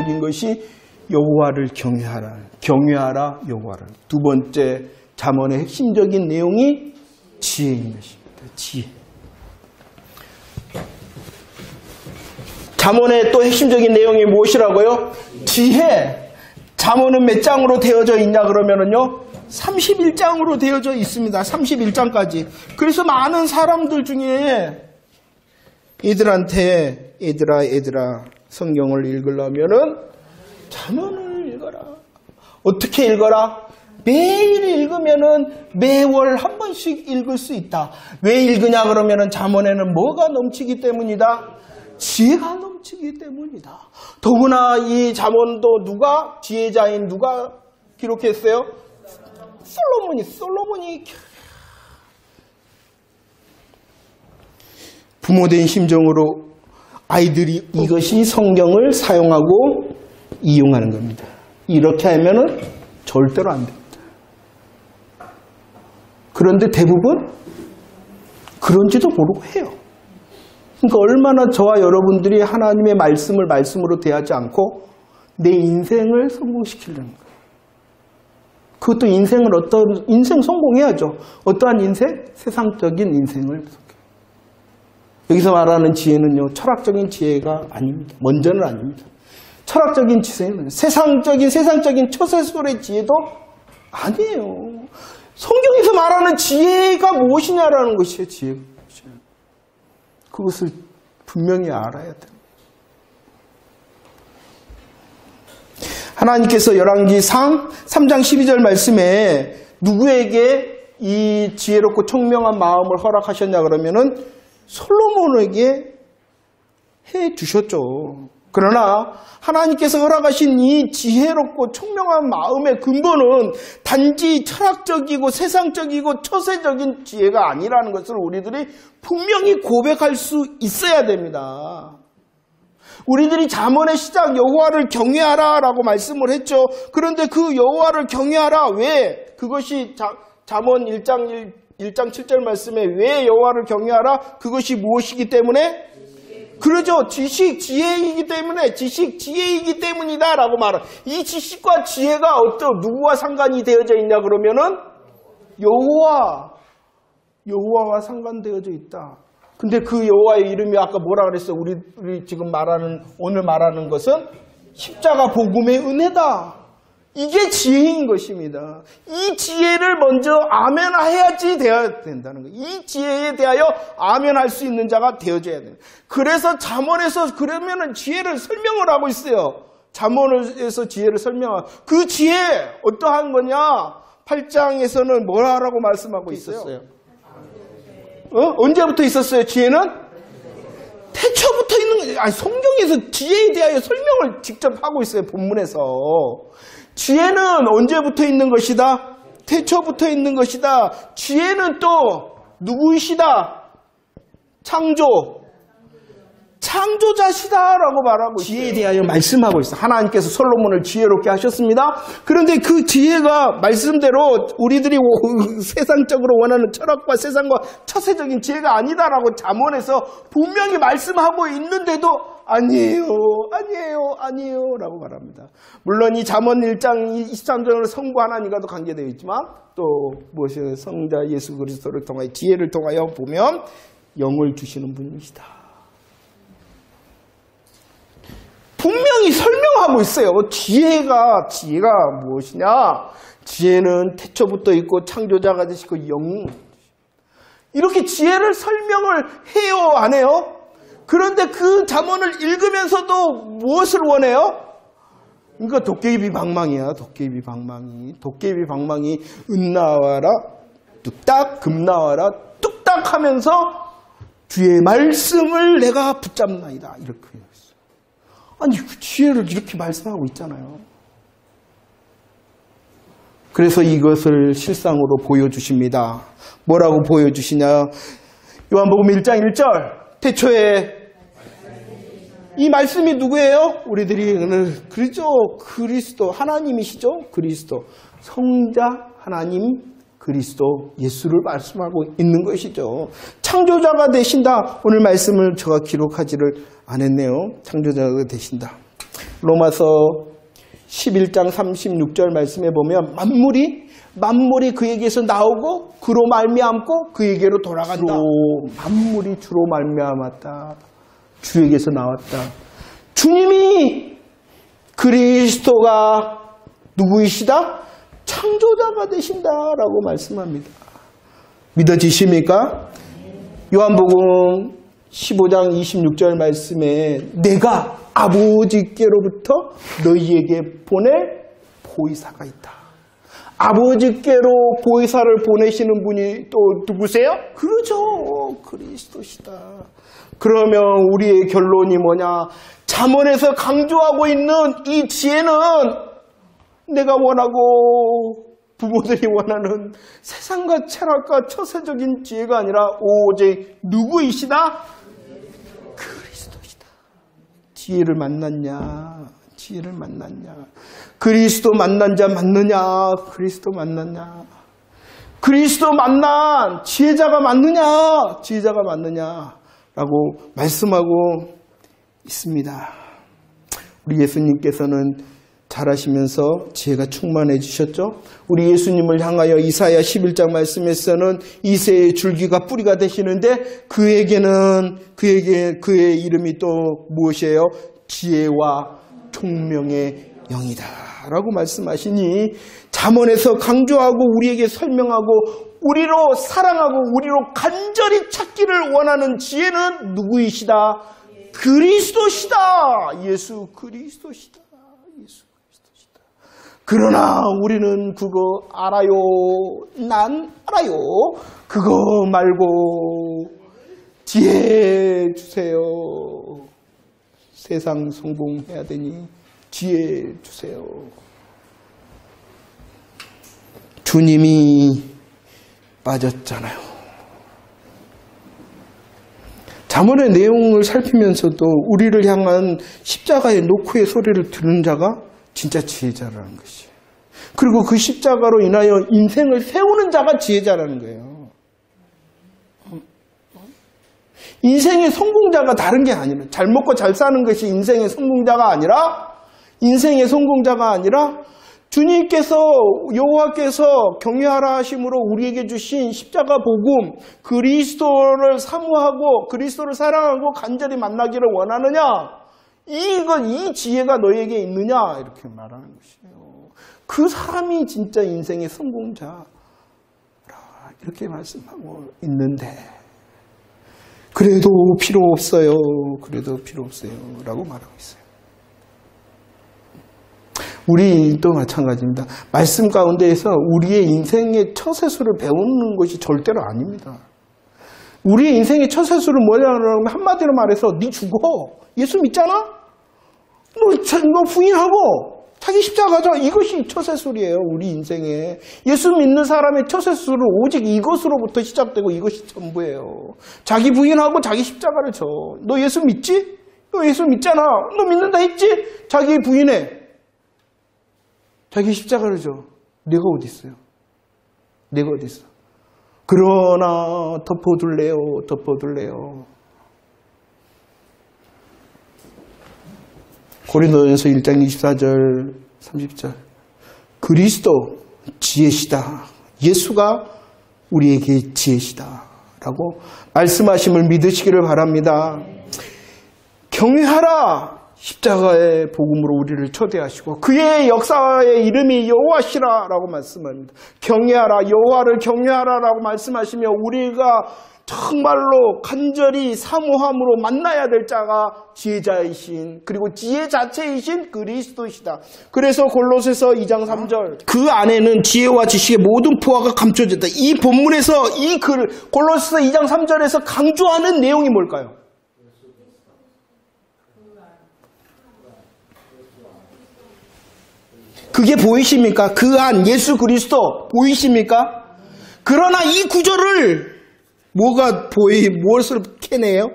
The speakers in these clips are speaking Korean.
핵심적인 것이 여호와를 경외하라. 경외하라 여호와를. 두 번째 잠언의 핵심적인 내용이 지혜인 것입니다. 지혜. 잠언의 또 핵심적인 내용이 무엇이라고요? 지혜. 잠언은 몇 장으로 되어져 있냐 그러면은요, 31장으로 되어져 있습니다. 31장까지. 그래서 많은 사람들 중에 애들한테 얘들아 성경을 읽으려면은 잠언을 읽어라. 어떻게 읽어라? 매일 읽으면은 매월 한 번씩 읽을 수 있다. 왜 읽으냐 그러면은 잠언에는 뭐가 넘치기 때문이다? 지혜가 넘치기 때문이다. 더구나 이 잠언도 누가 지혜자인 누가 기록했어요? 솔로몬이 부모된 심정으로 아이들이 이것이 성경을 사용하고 이용하는 겁니다. 이렇게 하면은 절대로 안 됩니다. 그런데 대부분 그런지도 모르고 해요. 그러니까 얼마나 저와 여러분들이 하나님의 말씀을 말씀으로 대하지 않고 내 인생을 성공시키려는 거예요. 그것도 인생을 인생 성공해야죠. 어떠한 인생? 세상적인 인생을. 여기서 말하는 지혜는요, 철학적인 지혜가 아닙니다. 먼저는 아닙니다. 철학적인 지혜는 세상적인 처세술의 지혜도 아니에요. 성경에서 말하는 지혜가 무엇이냐라는 것이에요, 지혜가. 그것을 분명히 알아야 돼요. 하나님께서 열왕기상 3장 12절 말씀에 누구에게 이 지혜롭고 총명한 마음을 허락하셨냐 그러면은 솔로몬에게 해 주셨죠. 그러나 하나님께서 허락하신 이 지혜롭고 총명한 마음의 근본은 단지 철학적이고 세상적이고 처세적인 지혜가 아니라는 것을 우리들이 분명히 고백할 수 있어야 됩니다. 우리들이 잠언의 시작 여호와를 경외하라 라고 말씀을 했죠. 그런데 그 여호와를 경외하라, 왜? 그것이 잠언 1장 7절 말씀에 왜 여호와를 경외하라? 그것이 무엇이기 때문에? 그러죠. 지혜이기 때문이다 라고 말합니다. 이 지식과 지혜가 누구와 상관이 되어져 있냐 그러면은 여호와와 상관되어져 있다. 근데 그 여호와의 이름이 아까 뭐라 그랬어요? 우리 지금 오늘 말하는 것은 십자가 복음의 은혜다. 이게 지혜인 것입니다. 이 지혜를 먼저 아멘해야지 되어야 된다는 거예요. 이 지혜에 대하여 아멘할 수 있는 자가 되어져야 돼요. 그래서 잠언에서 그러면은 지혜를 설명을 하고 있어요. 잠언에서 지혜를 설명하고, 그 지혜 어떠한 거냐? 8장에서는 뭐라고 말씀하고 있었어요? 언제부터 있었어요? 지혜는? 태초부터 있는 거예요. 아니, 성경에서 지혜에 대하여 설명을 직접 하고 있어요. 본문에서. 지혜는 언제부터 있는 것이다? 태초부터 있는 것이다. 지혜는 또 누구이시다? 창조자시다라고 말하고 있어요. 지혜에 대하여 말씀하고 있어요. 하나님께서 솔로몬을 지혜롭게 하셨습니다. 그런데 그 지혜가 말씀대로 우리들이 세상적으로 원하는 철학과 세상과 처세적인 지혜가 아니다라고 잠언에서 분명히 말씀하고 있는데도 아니에요 라고 말합니다. 물론 이 잠언 1장 23절은 성부 하나님과도 관계되어 있지만 또 무엇이요? 성자 예수 그리스도를 통하여 지혜를 통하여 보면 영을 주시는 분이시다. 분명히 설명하고 있어요. 지혜가 무엇이냐? 지혜는 태초부터 있고 창조자가 되시고 이렇게 지혜를 설명을 해요, 안 해요? 그런데 그 잠언을 읽으면서도 무엇을 원해요? 그러니까 도깨비 방망이야. 도깨비 방망이 은 나와라 뚝딱, 금 나와라 뚝딱 하면서 주의 말씀을 내가 붙잡나이다. 이렇게 했어요. 아니, 그 지혜를 이렇게 말씀하고 있잖아요. 그래서 이것을 실상으로 보여주십니다. 뭐라고 보여주시냐? 요한복음 1장 1절. 태초에 이 말씀이 누구예요? 우리들이 그렇죠. 그리스도 하나님이시죠. 그리스도 성자 하나님 그리스도 예수를 말씀하고 있는 것이죠. 창조자가 되신다. 오늘 말씀을 제가 기록하지를 않았네요. 창조자가 되신다. 로마서 11장 36절 말씀에 보면 만물이 그에게서 나오고 그로 말미암고 그에게로 돌아간다. 만물이 주로 말미암았다. 주에게서 나왔다. 주님이 그리스도가 누구이시다? 창조자가 되신다라고 말씀합니다. 믿어지십니까? 요한복음 15장 26절 말씀에 내가 아버지께로부터 너희에게 보낼 보이사가 있다. 아버지께로 보이사를 보내시는 분이 또 누구세요? 그러죠. 그리스도시다. 그러면 우리의 결론이 뭐냐? 잠언에서 강조하고 있는 이 지혜는 내가 원하고 부모들이 원하는 세상과 철학과 처세적인 지혜가 아니라 오직 누구이시다? 그리스도시다. 지혜를 만났냐? 지혜를 만났냐? 그리스도 만난 자 맞느냐? 그리스도 만났냐? 그리스도 만난 지혜자가 맞느냐? 지혜자가 맞느냐? 라고 말씀하고 있습니다. 우리 예수님께서는 잘하시면서 지혜가 충만해 주셨죠. 우리 예수님을 향하여 이사야 11장 말씀에서는 이새의 줄기가 뿌리가 되시는데 그의 이름이 또 무엇이에요? 지혜와 총명의 영이다 라고 말씀하시니 잠언에서 강조하고 우리에게 설명하고 우리로 사랑하고 우리로 간절히 찾기를 원하는 지혜는 누구이시다? 그리스도시다. 예수 그리스도시다. 예수 그리스도시다. 그러나 우리는 그거 알아요. 난 알아요. 그거 말고 지혜 주세요. 세상 성공해야 되니 지혜 주세요. 주님이 빠졌잖아요. 잠언의 내용을 살피면서도 우리를 향한 십자가의 노크의 소리를 들은 자가 진짜 지혜자라는 것이에요. 그리고 그 십자가로 인하여 인생을 세우는 자가 지혜자라는 거예요. 인생의 성공자가 다른 게 아니라 잘 먹고 잘 사는 것이 인생의 성공자가 아니라 주님께서 여호와께서 경외하라 하심으로 우리에게 주신 십자가 복음 그리스도를 사모하고 그리스도를 사랑하고 간절히 만나기를 원하느냐? 이 지혜가 너에게 있느냐? 이렇게 말하는 것이에요. 그 사람이 진짜 인생의 성공자라 이렇게 말씀하고 있는데 그래도 필요 없어요. 라고 말하고 있어요. 우리도 마찬가지입니다. 말씀 가운데에서 우리의 인생의 처세술을 배우는 것이 절대로 아닙니다. 우리의 인생의 처세술은 뭐냐면 한마디로 말해서 네 죽어. 예수 믿잖아? 너 부인하고 자기 십자가 가자. 이것이 처세술이에요. 우리 인생에. 예수 믿는 사람의 처세술은 오직 이것으로부터 시작되고 이것이 전부예요. 자기 부인하고 자기 십자가를 져. 너 예수 믿지? 너 예수 믿잖아. 너 믿는다 했지? 자기 부인해. 자기 십자가를 줘. 내가 어디 있어요? 그러나 덮어둘래요. 고린도전서 1장 24절 30절 그리스도 지혜시다. 예수가 우리에게 지혜시다 라고 말씀하심을 믿으시기를 바랍니다. 경외하라. 십자가의 복음으로 우리를 초대하시고 그의 역사의 이름이 여호와시라라고 말씀합니다. 경외하라. 여호와를 경외하라라고 말씀하시며 우리가 정말로 간절히 사모함으로 만나야 될 자가 지혜자이신 그리고 지혜 자체이신 그리스도시다. 그래서 골로새서 2장 3절 그 안에는 지혜와 지식의 모든 포화가 감춰졌다. 이 본문에서 이 글을 골로새서 2장 3절에서 강조하는 내용이 뭘까요? 그게 보이십니까? 그 안 예수 그리스도 보이십니까? 그러나 이 구절을 무엇을 캐내요?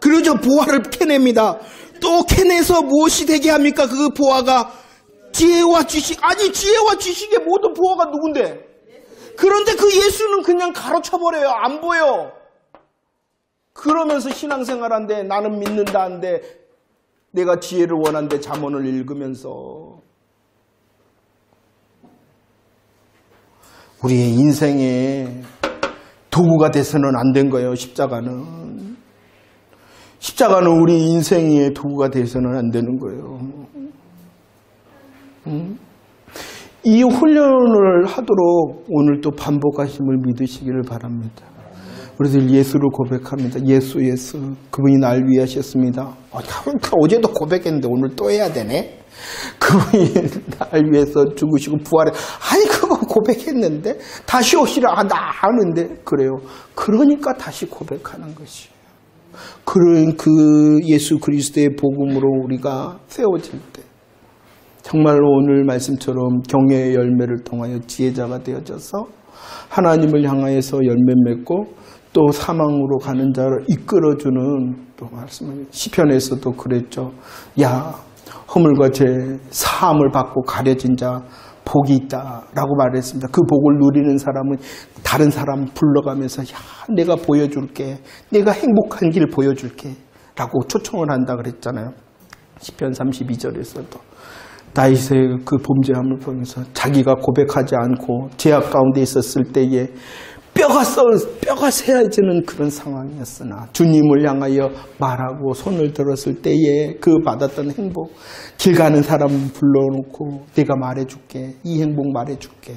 그러죠. 보화를 캐냅니다. 또 캐내서 무엇이 되게 합니까? 그 보화가 지혜와 지식. 아니 지혜와 지식의 모든 보화가 누군데? 그런데 그 예수는 그냥 가로쳐버려요. 안 보여. 그러면서 신앙생활한데 나는 믿는다 한데 내가 지혜를 원하는데 잠언을 읽으면서 우리의 인생에 도구가 돼서는 안 된 거예요. 십자가는 우리 인생의 도구가 돼서는 안 되는 거예요. 이 훈련을 하도록 오늘 또 반복하심을 믿으시기를 바랍니다. 우리들 예수를 고백합니다. 예수 그분이 날 위해 하셨습니다. 어제도 고백했는데 오늘 또 해야 되네. 그분이 날 위해서 죽으시고 부활해. 아니 그거 고백했는데 다시 오시라. 나 아는데. 그래요. 그러니까 다시 고백하는 것이에요. 그런 그 예수 그리스도의 복음으로 우리가 세워질 때 정말로 오늘 말씀처럼 경외의 열매를 통하여 지혜자가 되어져서 하나님을 향하여서 열매 맺고 또 사망으로 가는 자를 이끌어주는 또 말씀을 시편에서도 그랬죠. 야 허물과 죄 사함을 받고 가려진 자 복이 있다라고 말했습니다. 그 복을 누리는 사람은 다른 사람 불러가면서 야 내가 보여줄게. 내가 행복한 길 보여줄게 라고 초청을 한다 그랬잖아요. 시편 32절에서도 다윗의 그 범죄함을 보면서 자기가 고백하지 않고 죄악 가운데 있었을 때에 뼈가 새어지는 그런 상황이었으나 주님을 향하여 말하고 손을 들었을 때에 그 받았던 행복, 길 가는 사람 불러놓고 내가 말해줄게, 이 행복 말해줄게.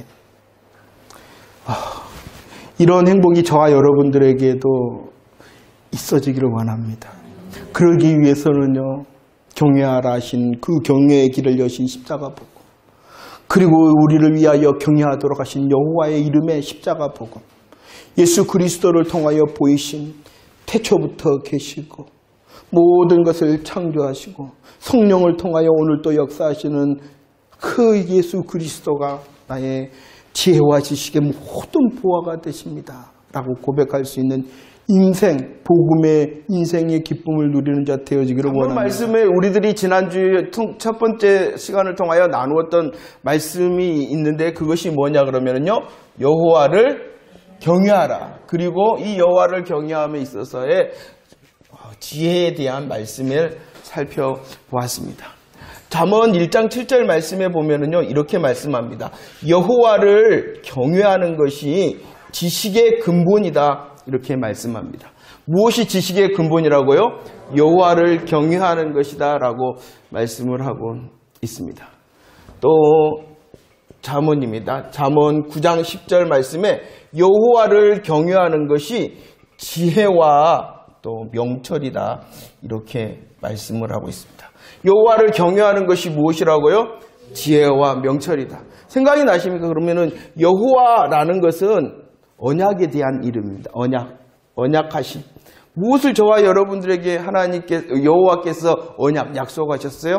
이런 행복이 저와 여러분들에게도 있어지기를 원합니다. 그러기 위해서는요, 경외하라 하신 그 경외의 길을 여신 십자가 복음, 그리고 우리를 위하여 경외하도록 하신 여호와의 이름의 십자가 복음, 예수 그리스도를 통하여 보이신 태초부터 계시고 모든 것을 창조하시고 성령을 통하여 오늘 또 역사하시는 그 예수 그리스도가 나의 지혜와 지식의 모든 보화가 되십니다 라고 고백할 수 있는 인생, 복음의 인생의 기쁨을 누리는 자 되어지기를 원합니다. 말씀에 우리들이 지난주에 첫 번째 시간을 통하여 나누었던 말씀이 있는데 그것이 뭐냐 그러면요, 여호와를 경외하라. 그리고 이 여호와를 경외함에 있어서의 지혜에 대한 말씀을 살펴보았습니다. 잠언 1장 7절 말씀에 보면은요, 이렇게 말씀합니다. 여호와를 경외하는 것이 지식의 근본이다. 이렇게 말씀합니다. 무엇이 지식의 근본이라고요? 여호와를 경외하는 것이다 라고 말씀을 하고 있습니다. 또 잠언입니다. 잠언 9장 10절 말씀에 여호와를 경외하는 것이 지혜와 또 명철이다 이렇게 말씀을 하고 있습니다. 여호와를 경외하는 것이 무엇이라고요? 지혜와 명철이다. 생각이 나십니까? 그러면은 여호와라는 것은 언약에 대한 이름입니다. 언약하신. 무엇을 저와 여러분들에게 여호와께서 언약 약속하셨어요?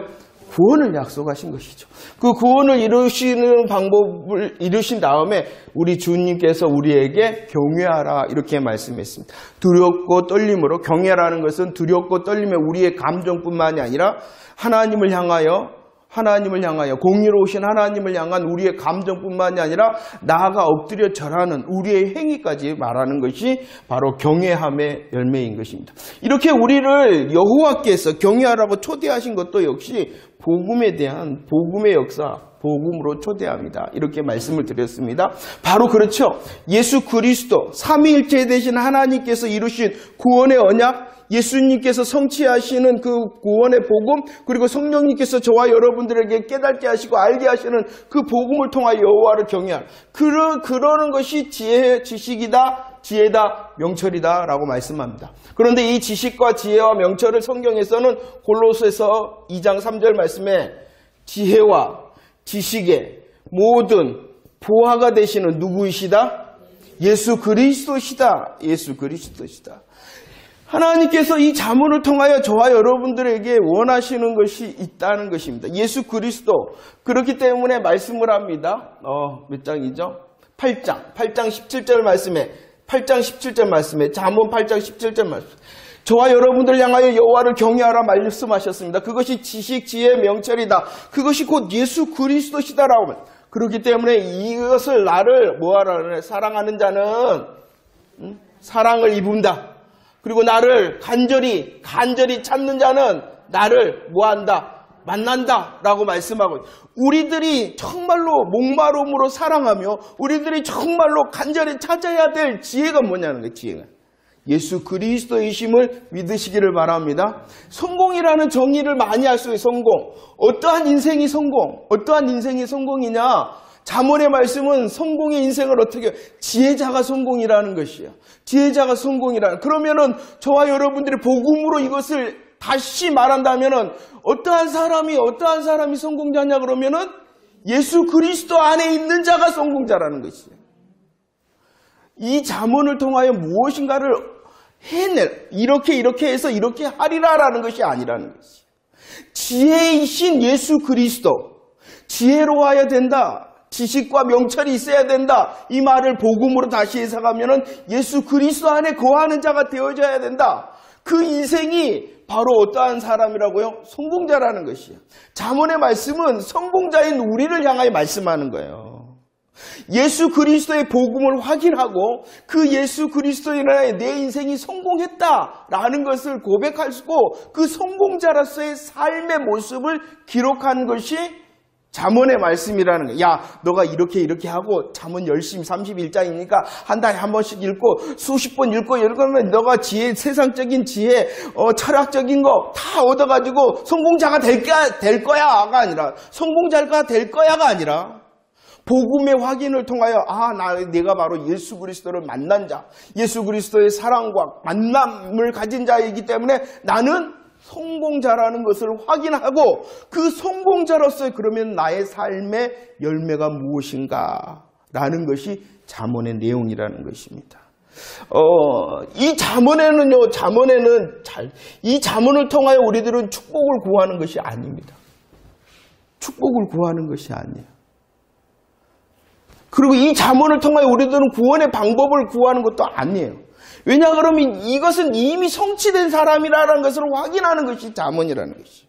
구원을 약속하신 것이죠. 그 구원을 이루시는 방법을 이루신 다음에 우리 주님께서 우리에게 경외하라 이렇게 말씀했습니다. 두렵고 떨림으로, 경외라는 것은 두렵고 떨림의 우리의 감정뿐만이 아니라 하나님을 향하여 공의로우신 하나님을 향한 우리의 감정뿐만이 아니라 나아가 엎드려 절하는 우리의 행위까지 말하는 것이 바로 경외함의 열매인 것입니다. 이렇게 우리를 여호와께서 경외하라고 초대하신 것도 역시 복음에 대한 복음의 역사, 복음으로 초대합니다. 이렇게 말씀을 드렸습니다. 바로 그렇죠. 예수 그리스도 삼위일체 되신 하나님께서 이루신 구원의 언약, 예수님께서 성취하시는 그 구원의 복음, 그리고 성령님께서 저와 여러분들에게 깨닫게 하시고 알게 하시는 그 복음을 통하여 여호와를 경외하는 그러는 것이 지식이다, 지혜다, 명철이다 라고 말씀합니다. 그런데 이 지식과 지혜와 명철을 성경에서는 골로새서 2장 3절 말씀에 지혜와 지식의 모든 보화가 되시는 누구이시다? 예수 그리스도시다. 예수 그리스도시다. 하나님께서 이 자문을 통하여 저와 여러분들에게 원하시는 것이 있다는 것입니다. 예수 그리스도. 그렇기 때문에 말씀을 합니다. 몇 장이죠? 8장 17절 말씀에 자문 8장 17절 말씀. 저와 여러분들 향하여 여호와를 경외하라 말씀하셨습니다. 그것이 지식, 지혜, 명철이다. 그것이 곧 예수 그리스도시다라고. 그렇기 때문에 이것을 나를 뭐하라? 사랑하는 자는 사랑을 입은다. 그리고 나를 간절히 찾는 자는 나를 뭐한다? 만난다 라고 말씀하고, 우리들이 정말로 목마름으로 사랑하며 우리들이 정말로 간절히 찾아야 될 지혜가 뭐냐는 거예요. 지혜가 예수 그리스도이심을 믿으시기를 바랍니다. 성공이라는 정의를 많이 할 수 있어요. 성공, 어떠한 인생이 성공, 어떠한 인생이 성공이냐, 잠언의 말씀은 성공의 인생을 어떻게, 지혜자가 성공이라는 것이에요. 지혜자가 성공이라는. 그러면은 저와 여러분들이 복음으로 이것을 다시 말한다면은 어떠한 사람이 성공자냐 그러면은 예수 그리스도 안에 있는 자가 성공자라는 것이에요. 이 잠언을 통하여 무엇인가를 이렇게 해서 이렇게 하리라라는 것이 아니라는 것이에요. 지혜이신 예수 그리스도, 지혜로워야 된다, 지식과 명철이 있어야 된다, 이 말을 복음으로 다시 해석하면은 예수 그리스도 안에 거하는 자가 되어져야 된다. 그 인생이 바로 어떠한 사람이라고요? 성공자라는 것이에요. 잠언의 말씀은 성공자인 우리를 향하여 말씀하는 거예요. 예수 그리스도의 복음을 확인하고 그 예수 그리스도에 내 인생이 성공했다라는 것을 고백하고 그 성공자로서의 삶의 모습을 기록한 것이 잠언의 말씀이라는 거예요. 야, 너가 이렇게 하고 잠언 열심히 31장이니까 한 달에 한 번씩 읽고 수십 번 읽고 이러면 너가 지혜, 세상적인 지혜, 철학적인 거 다 얻어가지고 성공자가 될 거야가 아니라, 성공자가 될 거야가 아니라, 복음의 확인을 통하여 내가 바로 예수 그리스도를 만난 자, 예수 그리스도의 사랑과 만남을 가진 자이기 때문에 나는 성공자라는 것을 확인하고 그 성공자로서 그러면 나의 삶의 열매가 무엇인가 라는 것이 잠언의 내용이라는 것입니다. 이 잠언을 통하여 우리들은 축복을 구하는 것이 아닙니다. 축복을 구하는 것이 아니에요. 그리고 이 잠언을 통하여 우리들은 구원의 방법을 구하는 것도 아니에요. 왜냐 그러면 이것은 이미 성취된 사람이라는 것을 확인하는 것이 잠언이라는 것이.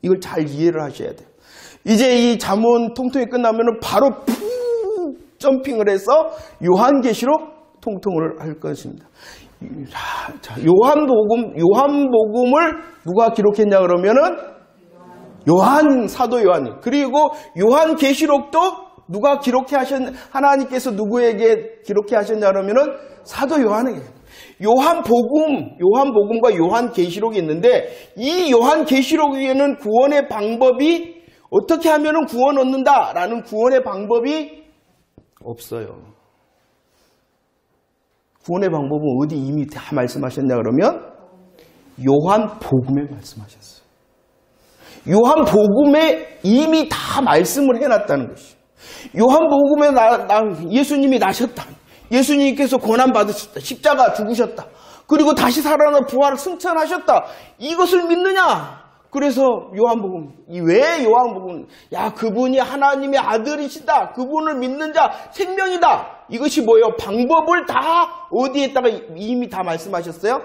이걸 잘 이해를 하셔야 돼요. 이제 이 잠언 통통이 끝나면 바로 점핑을 해서 요한계시록 통통을 할 것입니다. 자, 요한복음을 누가 기록했냐 그러면은 사도 요한이. 그리고 요한계시록도 누가 하나님께서 누구에게 기록해 하셨냐 그러면은 사도 요한에게. 요한복음과 요한계시록이 있는데 이 요한계시록에는 구원의 방법이 어떻게 하면은 구원 얻는다라는 구원의 방법이 없어요. 구원의 방법은 어디 이미 다 말씀하셨냐 그러면 요한복음에 말씀하셨어요. 요한복음에 이미 다 말씀을 해놨다는 것이에요. 요한복음에 예수님이 나셨다. 예수님께서 고난받으셨다. 십자가 죽으셨다. 그리고 다시 살아나 부활을 승천하셨다. 이것을 믿느냐? 그래서 요한복음. 왜 요한복음? 그분이 하나님의 아들이시다. 그분을 믿는 자 생명이다. 이것이 뭐예요? 방법을 다 어디에다가 이미 다 말씀하셨어요?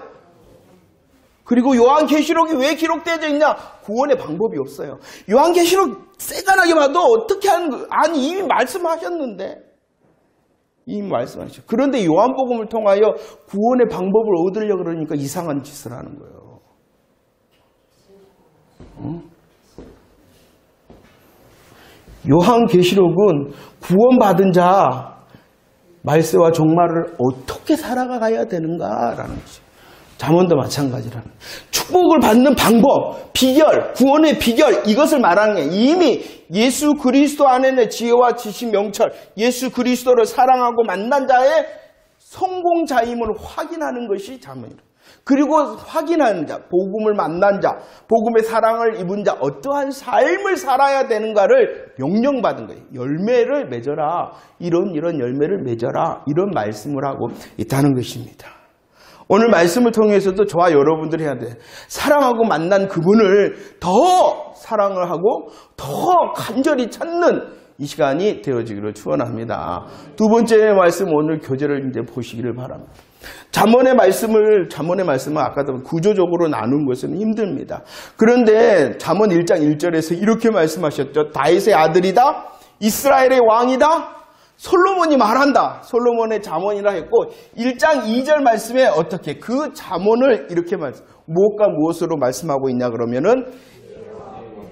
그리고 요한계시록이 왜 기록되어 있냐? 구원의 방법이 없어요. 요한계시록 새까맣게 봐도 어떻게 하는 거? 이미 말씀하셨는데. 이미 말씀하셨죠. 그런데 요한복음을 통하여 구원의 방법을 얻으려고 그러니까 이상한 짓을 하는 거예요. 요한계시록은 구원받은 자 말세와 종말을 어떻게 살아가야 되는가라는 거죠. 잠언도 마찬가지라는. 축복을 받는 방법, 비결, 구원의 비결, 이것을 말하는 게 이미 예수 그리스도 안에 내 지혜와 지식 명철, 예수 그리스도를 사랑하고 만난 자의 성공자임을 확인하는 것이 잠언이다. 그리고 확인하는 자, 복음을 만난 자, 복음의 사랑을 입은 자, 어떠한 삶을 살아야 되는가를 명령받은 거예요. 열매를 맺어라. 이런 열매를 맺어라. 이런 말씀을 하고 있다는 것입니다. 오늘 말씀을 통해서도 저와 여러분들이 해야 돼. 사랑하고 만난 그분을 더 사랑을 하고 더 간절히 찾는 이 시간이 되어지기를 축원합니다. 두 번째 말씀 오늘 교재를 이제 보시기를 바랍니다. 잠언의 말씀을 아까도 구조적으로 나눈 것은 힘듭니다. 그런데 잠언 1장 1절에서 이렇게 말씀하셨죠. 다윗의 아들이다. 이스라엘의 왕이다. 솔로몬이 말한다. 솔로몬의 잠언이라 했고 1장 2절 말씀에 어떻게 그 잠언을 이렇게 무엇과 무엇으로 말씀하고 있냐 그러면은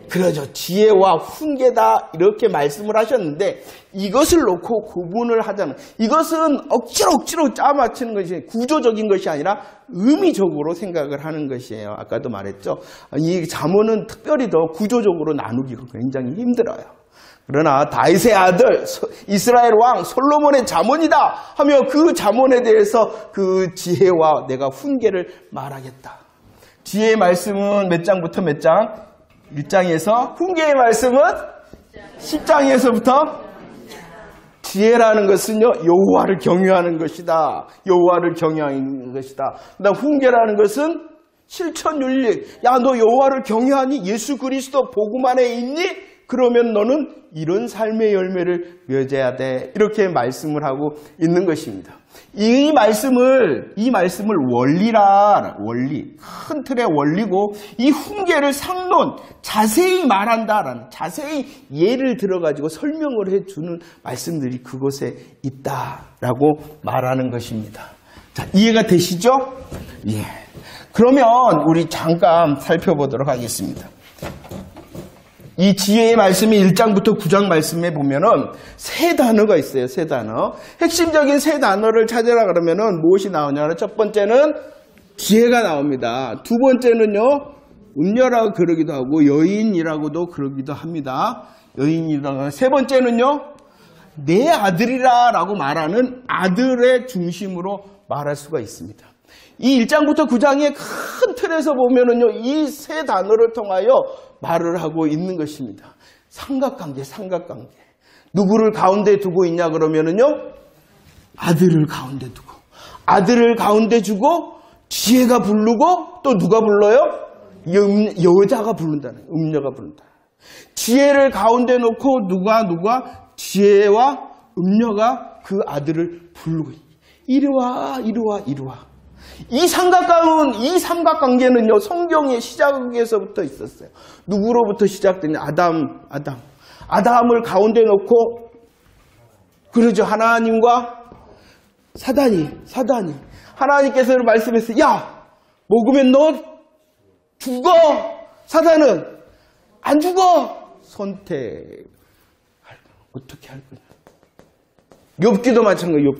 그러죠. 지혜와 훈계다 이렇게 말씀을 하셨는데 이것을 놓고 구분을 하자면 이것은 억지로 짜맞추는 것이 구조적인 것이 아니라 의미적으로 생각을 하는 것이에요. 아까도 말했죠. 이 잠언은 특별히 더 구조적으로 나누기가 굉장히 힘들어요. 그러나 다윗의 아들 이스라엘 왕 솔로몬의 잠언이다 하며 그 잠언에 대해서 그 지혜와 내가 훈계를 말하겠다. 지혜의 말씀은 몇 장부터 몇 장? 1장에서 훈계의 말씀은 10장에서부터 지혜라는 것은요 여호와를 경외하는 것이다. 여호와를 경외하는 것이다. 그다음 훈계라는 것은 실천윤리. 야, 너 여호와를 경외하니? 예수 그리스도 복음 안에 있니? 그러면 너는 이런 삶의 열매를 맺어야 돼. 이렇게 말씀을 하고 있는 것입니다. 이 말씀을 원리, 큰 틀의 원리고 이 훈계를 상론, 자세히 말한다라는, 자세히 예를 들어가지고 설명을 해주는 말씀들이 그곳에 있다라고 말하는 것입니다. 자, 이해가 되시죠? 예. 그러면 우리 잠깐 살펴보도록 하겠습니다. 이 지혜의 말씀이 1장부터 9장 말씀에 보면은 세 단어가 있어요. 세 단어. 핵심적인 세 단어를 찾으라 그러면은 무엇이 나오냐면 첫 번째는 지혜가 나옵니다. 두 번째는요, 음녀라고 그러기도 하고 여인이라고도 그러기도 합니다. 여인이라고. 세 번째는요, 내 아들이라라고 말하는 아들의 중심으로 말할 수가 있습니다. 이 1장부터 9장의 큰 틀에서 보면은요, 이 세 단어를 통하여 말을 하고 있는 것입니다. 삼각관계. 누구를 가운데 두고 있냐 그러면은요, 아들을 가운데 두고, 아들을 가운데 주고, 지혜가 부르고, 또 누가 불러요? 여자가 부른다는, 음녀가 부른다. 지혜를 가운데 놓고, 누가 지혜와 음녀가 그 아들을 부르고, 이리 와. 이 삼각관계는요, 성경의 시작에서부터 있었어요. 누구로부터 시작되냐? 아담을 가운데 놓고, 그러죠. 하나님과 사단이. 하나님께서 말씀했어요. 야! 먹으면 너 죽어! 사단은 안 죽어! 어떻게 할 거냐? 욥기도 마찬가지예요.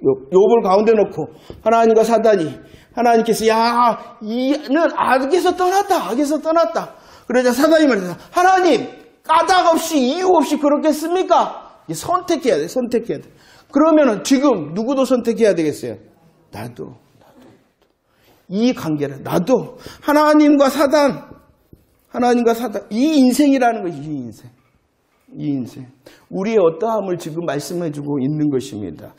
욥을 가운데 놓고 하나님과 사단이 하나님께서 야 이는 악에서 떠났다. 그러자 사단이 말해서 하나님 까닭 없이 이유 없이 그렇겠습니까? 선택해야 돼. 그러면은 지금 누구도 선택해야 되겠어요? 나도. 이 관계는 나도 하나님과 사단 이 인생이라는 것이 이 인생. 우리의 어떠함을 지금 말씀해주고 있는 것입니다.